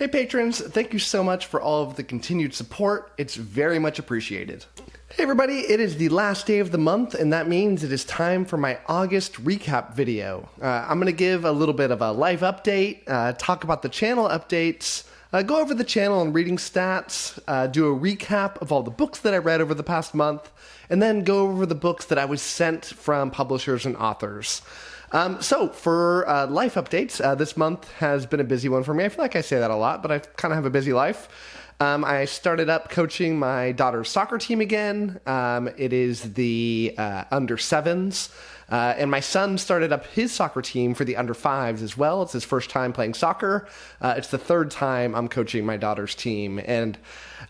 Hey patrons, thank you so much for all of the continued support. It's very much appreciated. Hey everybody, it is the last day of the month, and that means it is time for my August recap video. I'm going to give a little bit of a live update, talk about the channel updates, go over the channel and reading stats, do a recap of all the books that I read over the past month, and then go over the books that I was sent from publishers and authors. So for life updates, this month has been a busy one for me. I feel like I say that a lot, but I kind of have a busy life. I started up coaching my daughter's soccer team again. It is the under 7s. And my son started up his soccer team for the under 5s as well. It's his first time playing soccer. It's the third time I'm coaching my daughter's team. And,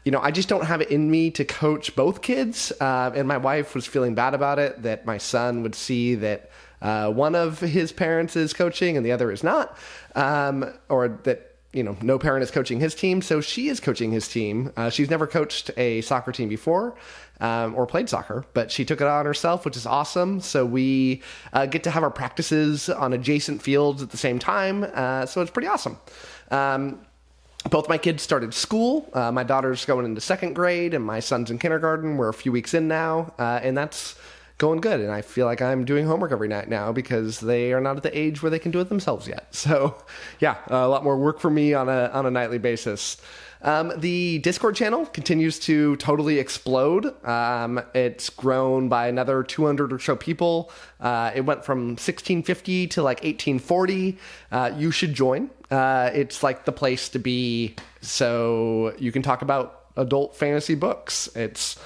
you know, I just don't have it in me to coach both kids. And my wife was feeling bad about it, that my son would see that one of his parents is coaching and the other is not, or that, you know, no parent is coaching his team. So she is coaching his team. She's never coached a soccer team before, or played soccer, but she took it on herself, which is awesome. So we get to have our practices on adjacent fields at the same time. So it's pretty awesome. Both my kids started school. My daughter's going into 2nd grade and my son's in kindergarten. We're a few weeks in now, and that's going good. And I feel like I'm doing homework every night now because they are not at the age where they can do it themselves yet. So yeah, a lot more work for me on a nightly basis. The Discord channel continues to totally explode. It's grown by another 200 or so people. It went from 1650 to like 1840. You should join. It's like the place to be, so you can talk about adult fantasy books. It's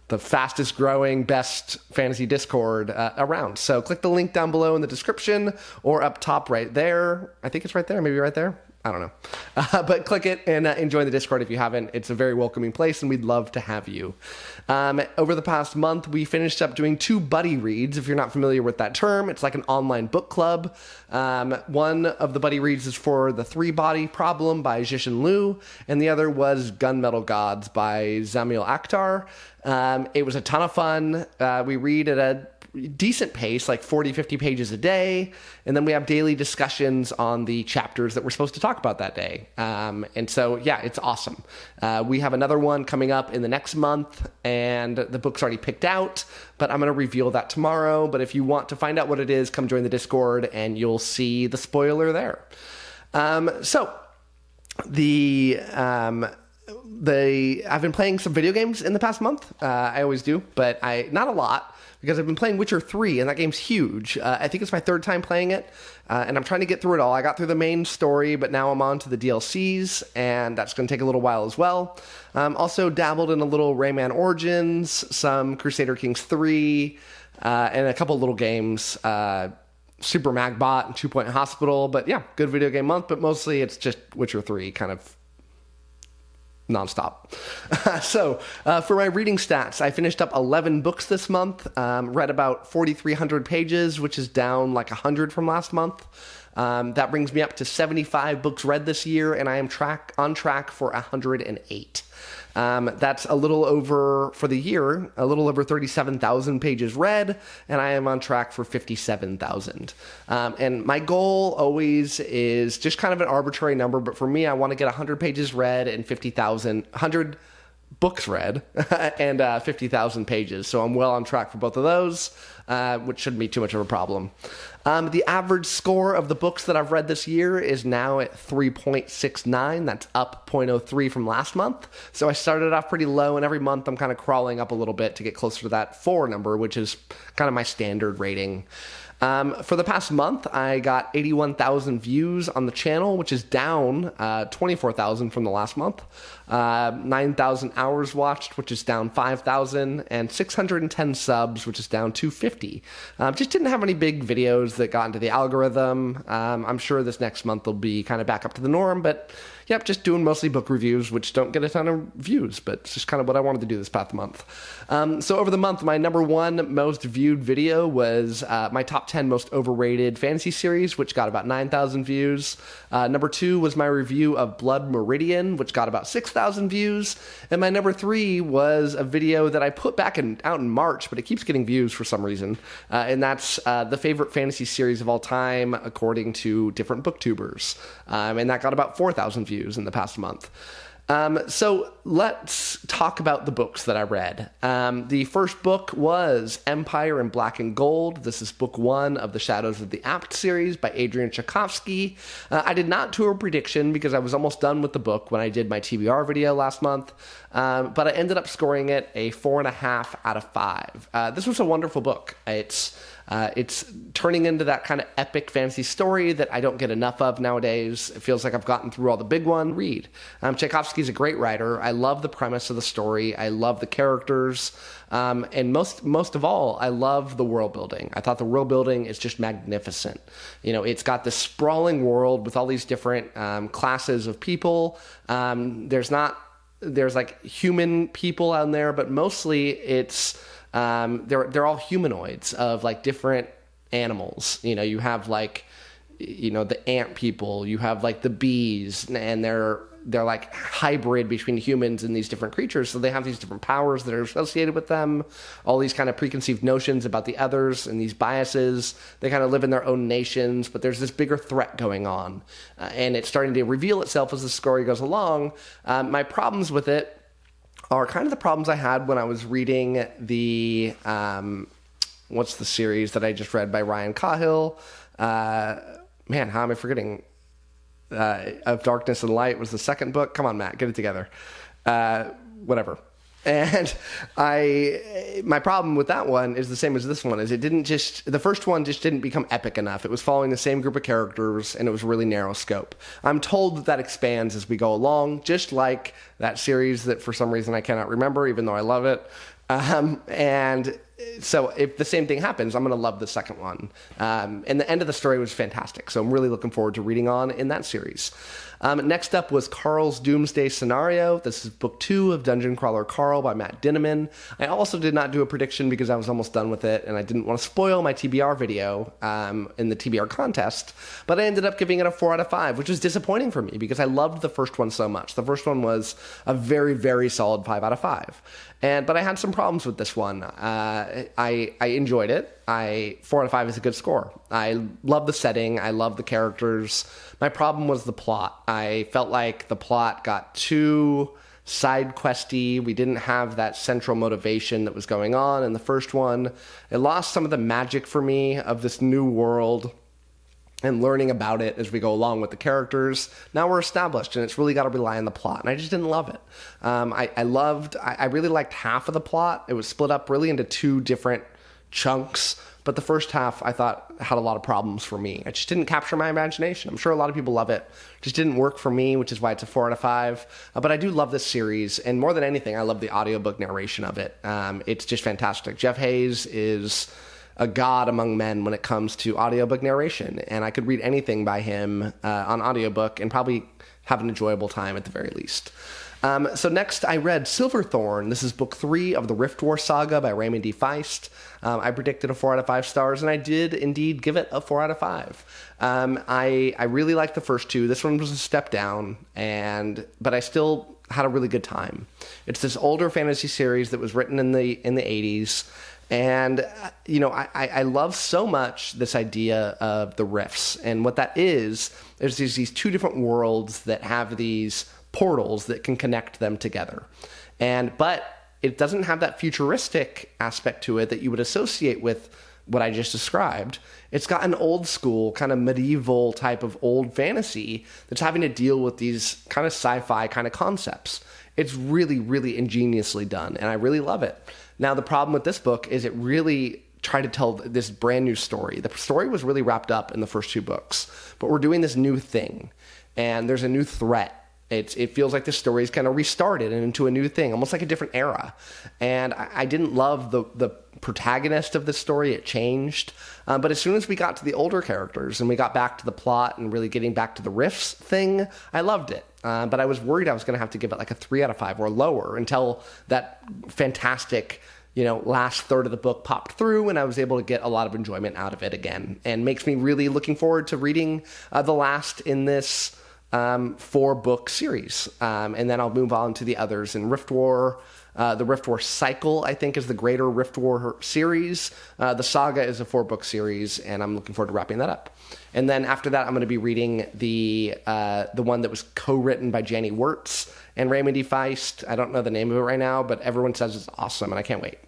the fastest growing, best fantasy Discord around. So click the link down below in the description or up top right there. I think it's right there, maybe right there. I don't know. But click it and join the Discord if you haven't. It's a very welcoming place and we'd love to have you. Over the past month, we finished up doing 2 buddy reads. If you're not familiar with that term, it's like an online book club. One of the buddy reads is for The 3-Body Problem by 𝐒𝐿 Liu, and the other was Gunmetal Gods by 𝐒𝐿 𝐬𝐿. It was a ton of fun. We read at a decent pace, like 40, 50 pages a day. And then we have daily discussions on the chapters that we're supposed to talk about that day. And so, yeah, it's awesome. We have another one coming up in the next month, and the book's already picked out, but I'm going to reveal that tomorrow. But if you want to find out what it is, come join the Discord and you'll see the spoiler there. I've been playing some video games in the past month. I always do, but not a lot, because I've been playing Witcher 3, and that game's huge. I think it's my 3rd time playing it, and I'm trying to get through it all. I got through the main story, but now I'm on to the DLCs, and that's going to take a little while as well. Also dabbled in a little Rayman Origins, some Crusader Kings 3, and a couple little games, Super Magbot and 2 Point Hospital. But yeah, good video game month, but mostly it's just Witcher 3 kind of nonstop. So for my reading stats, I finished up 11 books this month, read about 4,300 pages, which is down like 100 from last month. That brings me up to 75 books read this year, and I am on track for 108. That's a little over, for the year, a little over 37,000 pages read, and I am on track for 57,000. And my goal always is just kind of an arbitrary number, but for me, I want to get 100 pages read and 100 books read and 50,000 pages. So I'm well on track for both of those, which shouldn't be too much of a problem. The average score of the books that I've read this year is now at 3.69. That's up 0.03 from last month. So I started off pretty low, and every month I'm kind of crawling up a little bit to get closer to that 4 number, which is kind of my standard rating. For the past month, I got 81,000 views on the channel, which is down 24,000 from the last month. 9,000 hours watched, which is down 5,000, and 610 subs, which is down 250. Just didn't have any big videos that got into the algorithm. I'm sure this next month will be kind of back up to the norm, but yep, just doing mostly book reviews, which don't get a ton of views, but it's just kind of what I wanted to do this past month. So over the month, my number 1 most viewed video was my top 10 most overrated fantasy series, which got about 9,000 views. Number 2 was my review of Blood Meridian, which got about 6,000 views. And my number 3 was a video that I put out in March, but it keeps getting views for some reason. And that's the favorite fantasy series of all time, according to different booktubers. And that got about 4,000 views. reviews in the past month. So let's talk about the books that I read. The first book was Empire in Black and Gold. This is book 1 of the Shadows of the Apt series by Adrian Tchaikovsky. I did not do a prediction because I was almost done with the book when I did my TBR video last month, but I ended up scoring it a 4.5 out of 5. This was a wonderful book. It's turning into that kind of epic fantasy story that I don't get enough of nowadays. It feels like I've gotten through all the big one. Read. Tchaikovsky's a great writer. I love the premise of the story. I love the characters. And most of all, I love the world building. I thought the world building is just magnificent. You know, it's got this sprawling world with all these different classes of people. There's like human people out there, but mostly it's they're all humanoids of like different animals. You know, you have like, you know, the ant people, you have like the bees, and they're like hybrid between humans and these different creatures. So they have these different powers that are associated with them, all these kind of preconceived notions about the others and these biases. They kind of live in their own nations, but there's this bigger threat going on. And it's starting to reveal itself as the story goes along. My problems with it are kind of the problems I had when I was reading the, what's the series that I just read by Ryan Cahill? Man, how am I forgetting? Of Darkness and Light was the second book. Come on, Matt, get it together. Whatever. And my problem with that one is the same as this one, is the first one just didn't become epic enough. It was following the same group of characters, and it was really narrow scope. I'm told that expands as we go along, just like that series that for some reason I cannot remember, even though I love it. And so if the same thing happens, I'm going to love the second one. And the end of the story was fantastic. So I'm really looking forward to reading on in that series. Next up was Carl's Doomsday Scenario. This is book 2 of Dungeon Crawler Carl by Matt Dinneman. I also did not do a prediction because I was almost done with it, and I didn't want to spoil my TBR video in the TBR contest, but I ended up giving it a 4 out of 5, which was disappointing for me because I loved the first one so much. The first one was a very, very solid 5 out of 5. But I had some problems with this one. I enjoyed it. 4 out of 5 is a good score. I love the setting. I love the characters. My problem was the plot. I felt like the plot got too side questy. We didn't have that central motivation that was going on in the first one. It lost some of the magic for me of this new world and learning about it as we go along with the characters. Now we're established, and it's really got to rely on the plot, and I just didn't love it. I really liked half of the plot. It was split up really into 2 different chunks, but the first half I thought had a lot of problems for me. It just didn't capture my imagination. I'm sure a lot of people love it. It just didn't work for me, which is why it's a 4 out of 5. But I do love this series, and more than anything, I love the audiobook narration of it. It's just fantastic. Jeff Hayes is a god among men when it comes to audiobook narration, and I could read anything by him on audiobook and probably have an enjoyable time at the very least. So next I read Silverthorne. This is book 3 of the Rift War saga by Raymond D. Feist. I predicted a 4 out of 5 stars, and I did indeed give it a 4 out of 5. I really liked the first 2. This one was a step down, but I still had a really good time. It's this older fantasy series that was written in the 80s. And, you know, I love so much this idea of the rifts. And what that is these 2 different worlds that have these portals that can connect them together. But it doesn't have that futuristic aspect to it that you would associate with what I just described. It's got an old school, kind of medieval type of old fantasy that's having to deal with these kind of sci-fi kind of concepts. It's really, really ingeniously done, and I really love it. Now, the problem with this book is it really tried to tell this brand new story. The story was really wrapped up in the first 2 books, but we're doing this new thing, and there's a new threat. It feels like the story is kind of restarted and into a new thing, almost like a different era. And I didn't love the protagonist of the story. It changed. But as soon as we got to the older characters and we got back to the plot and really getting back to the riffs thing, I loved it. But I was worried I was going to have to give it like a 3 out of 5 or lower until that fantastic, you know, last third of the book popped through and I was able to get a lot of enjoyment out of it again. And makes me really looking forward to reading the last in this 4-book series. And then I'll move on to the others in Rift War. The Rift War cycle, I think, is the greater Rift War series. The Saga is a 4-book series, and I'm looking forward to wrapping that up. And then after that, I'm going to be reading the one that was co-written by Janny Wurts and Raymond E. Feist. I don't know the name of it right now, but everyone says it's awesome, and I can't wait.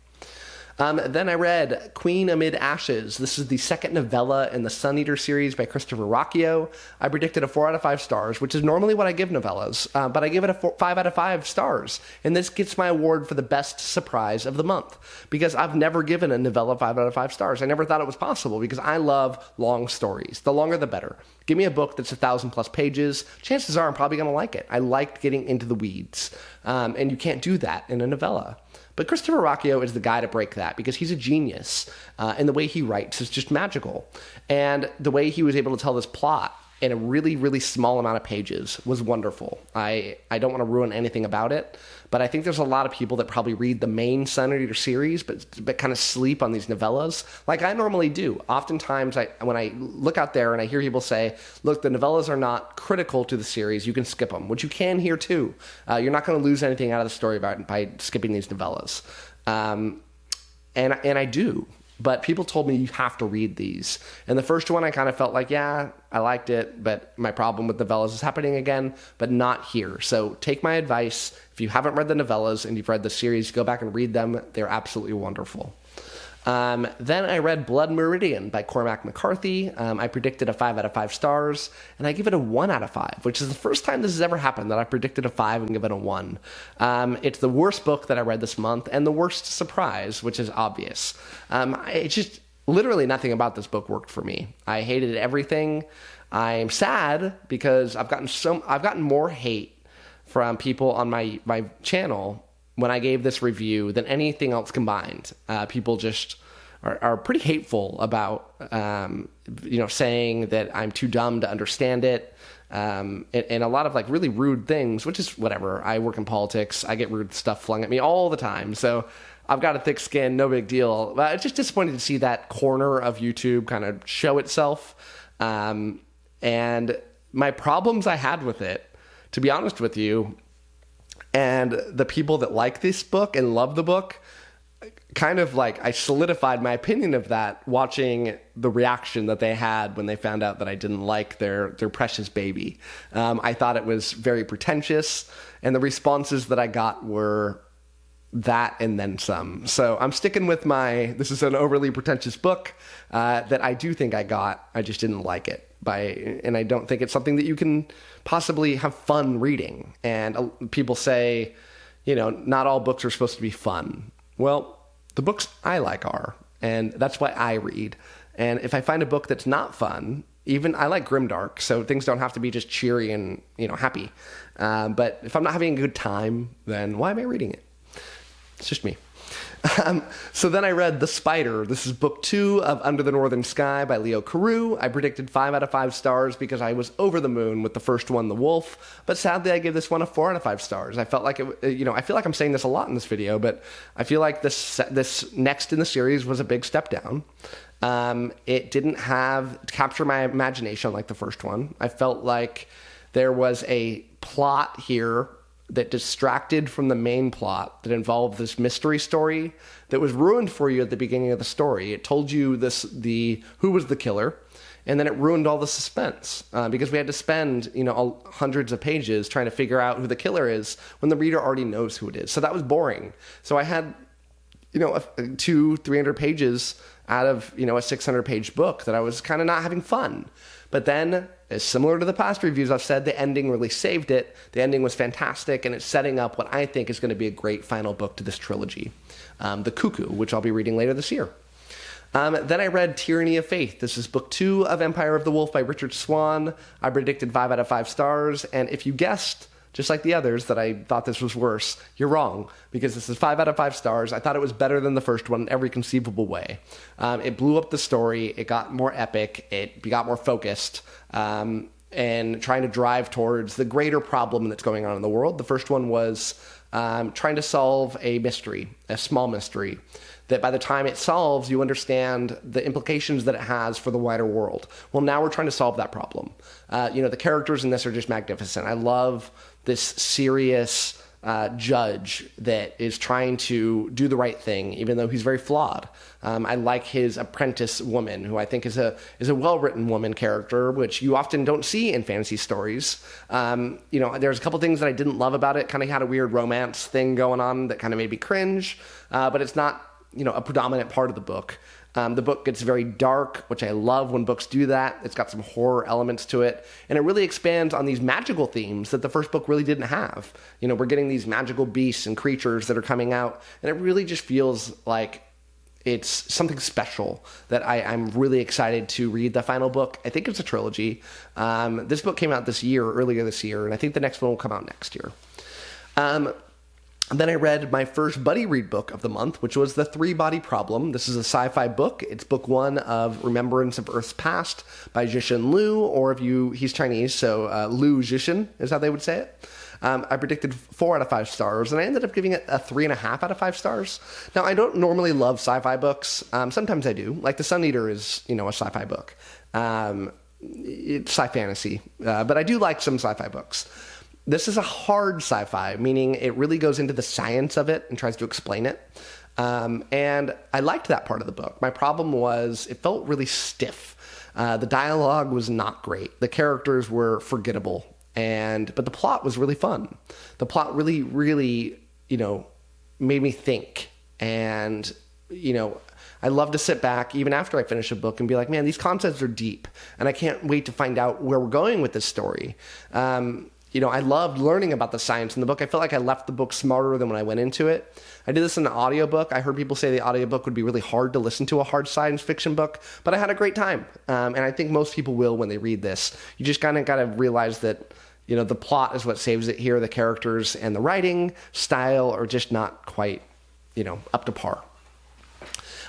Then I read Queen Amid Ashes. This is the second novella in the Sun Eater series by Christopher Ruocchio. I predicted a 4 out of 5 stars, which is normally what I give novellas, but I give it a 5 out of 5 stars. And this gets my award for the best surprise of the month, because I've never given a novella 5 out of 5 stars. I never thought it was possible, because I love long stories. The longer, the better. Give me a book that's 1,000+ pages. Chances are I'm probably going to like it. I liked getting into the weeds, and you can't do that in a novella. But Christopher Ruocchio is the guy to break that, because he's a genius, and the way he writes is just magical. And the way he was able to tell this plot in a really, really small amount of pages was wonderful. I don't want to ruin anything about it, but I think there's a lot of people that probably read the main Sun Eater series, but kind of sleep on these novellas, like I normally do. Oftentimes, when I look out there and I hear people say, look, the novellas are not critical to the series, you can skip them, which you can here too. You're not going to lose anything out of the story by skipping these novellas. And I do. But people told me you have to read these. And the first one, I kind of felt like, yeah, I liked it, but my problem with novellas is happening again, but not here. So take my advice. If you haven't read the novellas and you've read the series, go back and read them. They're absolutely wonderful. Then I read Blood Meridian by Cormac McCarthy. I predicted a 5 out of 5 stars, and I give it a 1 out of 5, which is the first time this has ever happened that I predicted a 5 and give it a 1. It's the worst book that I read this month, and the worst surprise, which is obvious. It's just literally nothing about this book worked for me. I hated everything. I'm sad because I've gotten more hate from people on my channel when I gave this review than anything else combined. People just are pretty hateful about, saying that I'm too dumb to understand it, and a lot of like really rude things, which is whatever. I work in politics. I get rude stuff flung at me all the time. So I've got a thick skin, no big deal. But it's just disappointing to see that corner of YouTube kind of show itself. And my problems I had with it, to be honest with you, and the people that like this book and love the book, kind of like I solidified my opinion of that watching the reaction that they had when they found out that I didn't like their precious baby. I thought it was very pretentious, and the responses that I got were that and then some. So I'm sticking with this is an overly pretentious book that I do think I got. I just didn't like it. And I don't think it's something that you can possibly have fun reading. And people say, not all books are supposed to be fun. Well, the books I like are, and that's why I read. And if I find a book that's not fun, even I like grimdark, so things don't have to be just cheery and happy. But if I'm not having a good time, then why am I reading it? It's just me. So then I read The Spider. This is book 2 of Under the Northern Sky by Leo Carew. I predicted 5 out of 5 stars because I was over the moon with the first one, The Wolf. But sadly, I gave this one a 4 out of 5 stars. I felt like I feel like I'm saying this a lot in this video, but I feel like this next in the series was a big step down. It didn't capture my imagination like the first one. I felt like there was a plot here that distracted from the main plot that involved this mystery story that was ruined for you at the beginning of the story. It told you who was the killer, and then it ruined all the suspense because we had to spend hundreds of pages trying to figure out who the killer is when the reader already knows who it is. So that was boring. So I had 200-300 pages out of a 600-page book that I was kind of not having fun. But then, as similar to the past reviews I've said, the ending really saved it. The ending was fantastic, and it's setting up what I think is going to be a great final book to this trilogy, The Cuckoo, which I'll be reading later this year. Then I read Tyranny of Faith. This is book 2 of Empire of the Wolf by Richard Swan. I predicted 5 out of 5 stars, and if you guessed, just like the others, that I thought this was worse, you're wrong, because this is 5 out of 5 stars. I thought it was better than the first one in every conceivable way. It blew up the story. It got more epic. It got more focused, and trying to drive towards the greater problem that's going on in the world. The first one was trying to solve a mystery, a small mystery. that by the time it solves, you understand the implications that it has for the wider world. Well, now we're trying to solve that problem. The characters in this are just magnificent. I love this serious judge that is trying to do the right thing, even though he's very flawed. I like his apprentice woman, who I think is a well-written woman character, which you often don't see in fantasy stories. There's a couple things that I didn't love about it. Kind of had a weird romance thing going on that kind of made me cringe, but it's not, a predominant part of the book. The book gets very dark, which I love when books do that. It's got some horror elements to it, and it really expands on these magical themes that the first book really didn't have. We're getting these magical beasts and creatures that are coming out, and it really just feels like it's something special that I'm really excited to read the final book. I think it's a trilogy. This book came out earlier this year, and I think the next one will come out next year. Then I read my first buddy read book of the month, which was The Three-Body Problem. This is a sci-fi book. It's book 1 of Remembrance of Earth's Past by Cixin Liu, or he's Chinese, so Liu Cixin is how they would say it. I predicted 4 out of 5 stars, and I ended up giving it a 3.5 out of 5 stars. Now, I don't normally love sci-fi books. Sometimes I do. Like The Sun Eater is, a sci-fi book. It's sci-fantasy, but I do like some sci-fi books. This is a hard sci-fi, meaning it really goes into the science of it and tries to explain it. And I liked that part of the book. My problem was it felt really stiff. The dialogue was not great. The characters were forgettable. But the plot was really fun. The plot really, really, made me think. And, I love to sit back even after I finish a book and be like, man, these concepts are deep. And I can't wait to find out where we're going with this story. I loved learning about the science in the book. I felt like I left the book smarter than when I went into it. I did this in an audiobook. I heard people say the audiobook would be really hard to listen to a hard science fiction book, but I had a great time. And I think most people will when they read this. You just kind of got to realize that, the plot is what saves it here. The characters and the writing style are just not quite, up to par.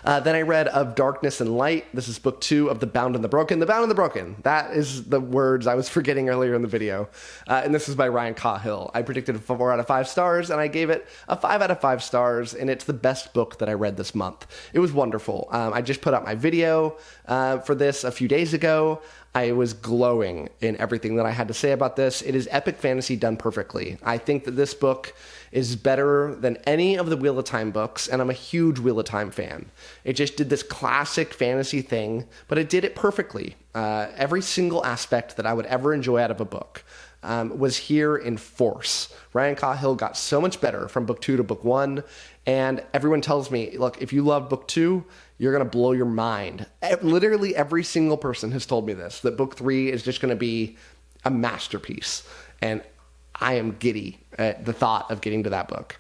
Then I read Of Darkness and Light. This is book 2 of The Bound and the Broken. The Bound and the Broken. That is the words I was forgetting earlier in the video. And this is by Ryan Cahill. I predicted 4 out of 5 stars, and I gave it a 5 out of 5 stars, and it's the best book that I read this month. It was wonderful. I just put out my video for this a few days ago. I was glowing in everything that I had to say about this. It is epic fantasy done perfectly. I think that this book is better than any of the Wheel of Time books, and I'm a huge Wheel of Time fan. It just did this classic fantasy thing, but it did it perfectly. Every single aspect that I would ever enjoy out of a book was here in force. Ryan Cahill got so much better from book 2 to book 1, and everyone tells me, look, if you love book 2, you're going to blow your mind. Literally every single person has told me this, that book 3 is just going to be a masterpiece. And I am giddy at the thought of getting to that book.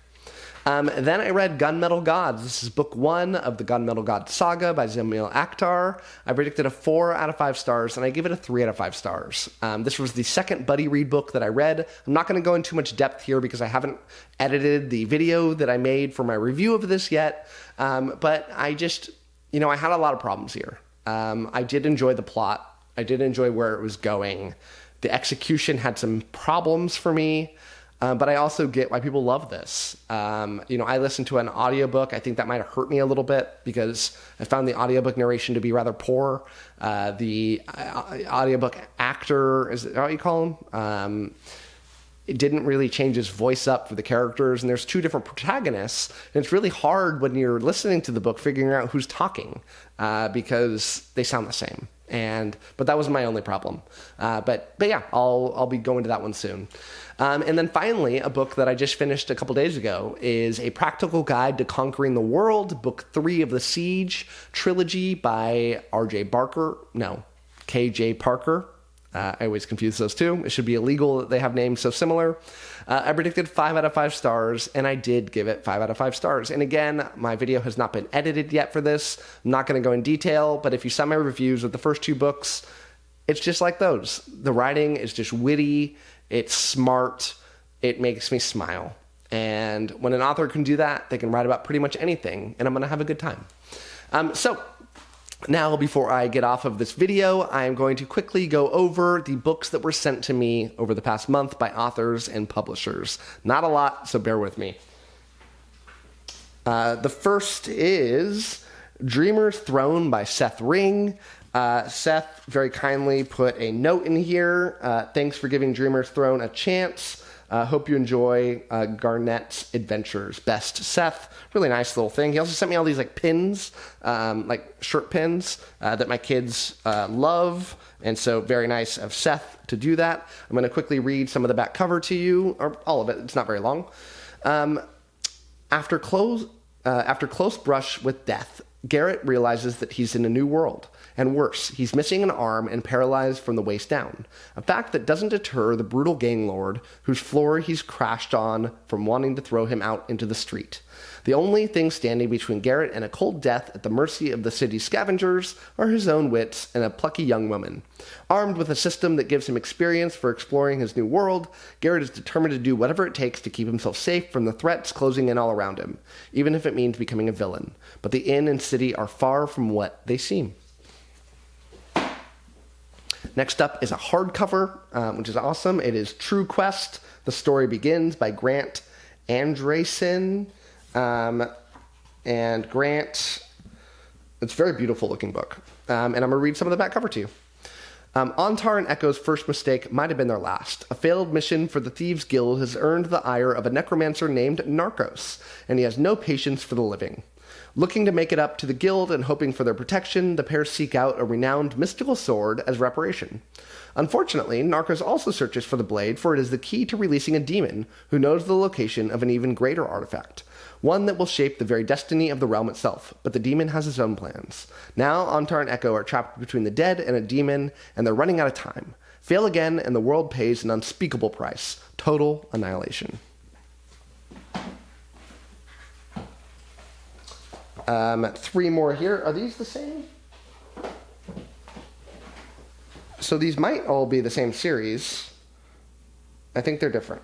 Then I read Gunmetal Gods. This is book 1 of the Gunmetal Gods saga by Zamil Akhtar. I predicted a 4 out of 5 stars, and I give it a 3 out of 5 stars. This was the second buddy read book that I read. I'm not going to go into too much depth here because I haven't edited the video that I made for my review of this yet. But I just, I had a lot of problems here. I did enjoy the plot. I did enjoy where it was going. The execution had some problems for me. But I also get why people love this. I listened to an audiobook. I think that might have hurt me a little bit because I found the audiobook narration to be rather poor. The audiobook actor, is that what you call him? It didn't really change his voice up for the characters, and there's 2 different protagonists, and it's really hard when you're listening to the book figuring out who's talking because they sound the same. But that was my only problem. But yeah, I'll be going to that one soon. And then finally, a book that I just finished a couple days ago is A Practical Guide to Conquering the World, book 3 of the Siege trilogy by K.J. Parker. I always confuse those two. It should be illegal that they have names so similar. I predicted 5 out of 5 stars, and I did give it 5 out of 5 stars. And again, my video has not been edited yet for this. I'm not going to go in detail, but if you saw my reviews of the first 2 books, it's just like those. The writing is just witty. It's smart. It makes me smile. And when an author can do that, they can write about pretty much anything, and I'm going to have a good time. Now, before I get off of this video, I'm going to quickly go over the books that were sent to me over the past month by authors and publishers. Not a lot, so bear with me. The first is Dreamer's Throne by Seth Ring. Seth very kindly put a note in here. Thanks for giving Dreamer's Throne a chance. Hope you enjoy Garnett's adventures. Best, Seth. Really nice little thing. He also sent me all these like pins, like shirt pins that my kids love. And so very nice of Seth to do that. I'm going to quickly read some of the back cover to you, or all of it. It's not very long. After close brush with death, Garrett realizes that he's in a new world. And worse, he's missing an arm and paralyzed from the waist down. A fact that doesn't deter the brutal gang lord whose floor he's crashed on from wanting to throw him out into the street. The only thing standing between Garrett and a cold death at the mercy of the city's scavengers are his own wits and a plucky young woman. Armed with a system that gives him experience for exploring his new world, Garrett is determined to do whatever it takes to keep himself safe from the threats closing in all around him, even if it means becoming a villain. But the inn and city are far from what they seem. Next up is a hardcover, which is awesome. It is True Quest. The Story Begins by Grant Andreessen. And Grant, it's a very beautiful looking book. And I'm going to read some of the back cover to you. Antar and Echo's first mistake might have been their last. A failed mission for the Thieves Guild has earned the ire of a necromancer named Narcos, and he has no patience for the living. Looking to make it up to the guild and hoping for their protection, the pair seek out a renowned mystical sword as reparation. Unfortunately, Narcos also searches for the blade, for it is the key to releasing a demon who knows the location of an even greater artifact, one that will shape the very destiny of the realm itself. But the demon has his own plans. Now, Antar and Echo are trapped between the dead and a demon, and they're running out of time. Fail again, and the world pays an unspeakable price: total annihilation. Three more here. Are these the same? So these might all be the same series. I think they're different.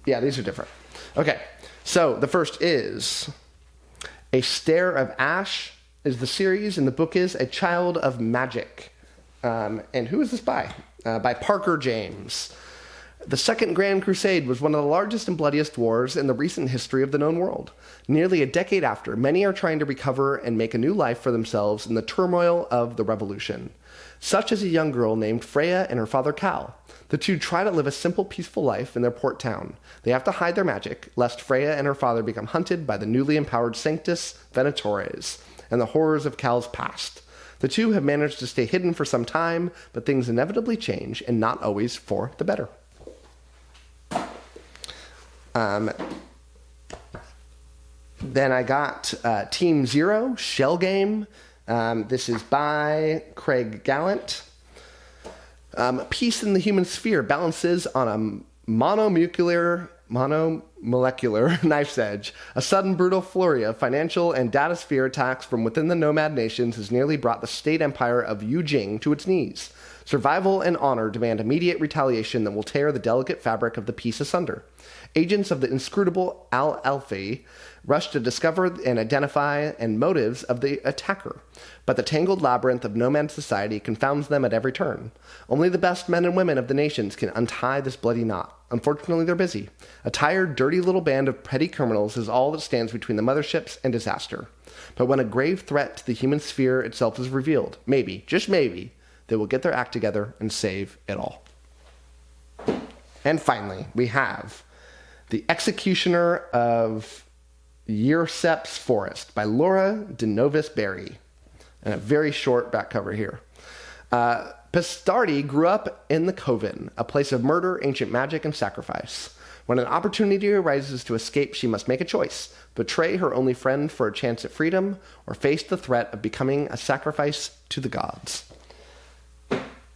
Yeah, these are different. Okay, so the first is A Stare of Ash is the series, and the book is A Child of Magic. And who is this by? By Parker James. The Second Grand Crusade was one of the largest and bloodiest wars in the recent history of the known world. Nearly a decade after, many are trying to recover and make a new life for themselves in the turmoil of the revolution. Such as a young girl named Freya and her father Cal. The two try to live a simple, peaceful life in their port town. They have to hide their magic, lest Freya and her father become hunted by the newly empowered Sanctus Venatores and the horrors of Cal's past. The two have managed to stay hidden for some time, but things inevitably change, and not always for the better. Then I got Team Zero, Shell Game. This is by Craig Gallant. Peace in the human sphere balances on a monomolecular knife's edge. A sudden brutal flurry of financial and data sphere attacks from within the nomad nations has nearly brought the state empire of Yujing to its knees. Survival and honor demand immediate retaliation that will tear the delicate fabric of the peace asunder. Agents of the inscrutable 𝗟𝗄 rush to discover and identify and motives of the attacker, but the tangled labyrinth of nomad society confounds them at every turn. Only the best men and women of the nations can untie this bloody knot. Unfortunately, they're busy. A tired, dirty little band of petty criminals is all that stands between the motherships and disaster. But when a grave threat to the human sphere itself is revealed, maybe, just maybe, they will get their act together and save it all. And finally, we have The Executioner of Yrseps Forest by Laura de Novis Berry. And a very short back cover here. Pistardi grew up in the Coven, a place of murder, ancient magic, and sacrifice. When an opportunity arises to escape, she must make a choice: betray her only friend for a chance at freedom, or face the threat of becoming a sacrifice to the gods.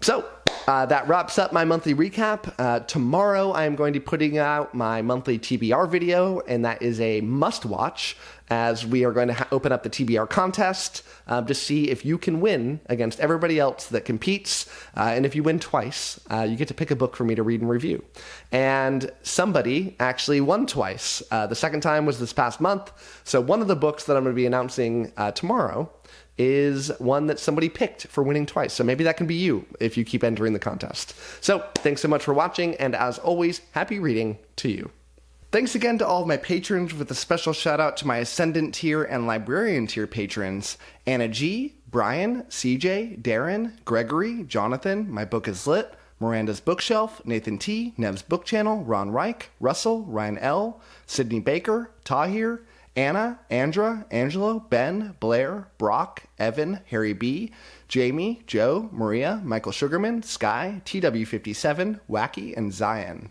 So, that wraps up my monthly recap. Tomorrow I am going to be putting out my monthly TBR video, and that is a must-watch, as we are going to open up the TBR contest to see if you can win against everybody else that competes. And if you win twice, you get to pick a book for me to read and review. And somebody actually won twice. The second time was this past month. So one of the books that I'm going to be announcing tomorrow is one that somebody picked for winning twice. So maybe that can be you if you keep entering the contest. So thanks so much for watching, and as always, happy reading to you. Thanks again to all of my patrons, with a special shout out to my Ascendant tier and Librarian tier patrons: Anna G, Brian, CJ, Darren, Gregory, Jonathan, My Book is Lit, Miranda's Bookshelf, Nathan T, Nev's Book Channel, Ron Reich, Russell, Ryan L, Sydney Baker, Tahir, Anna, Andra, Angelo, Ben, Blair, Brock, Evan, Harry B, Jamie, Joe, Maria, Michael Sugarman, Sky, TW57, Wacky, and Zion.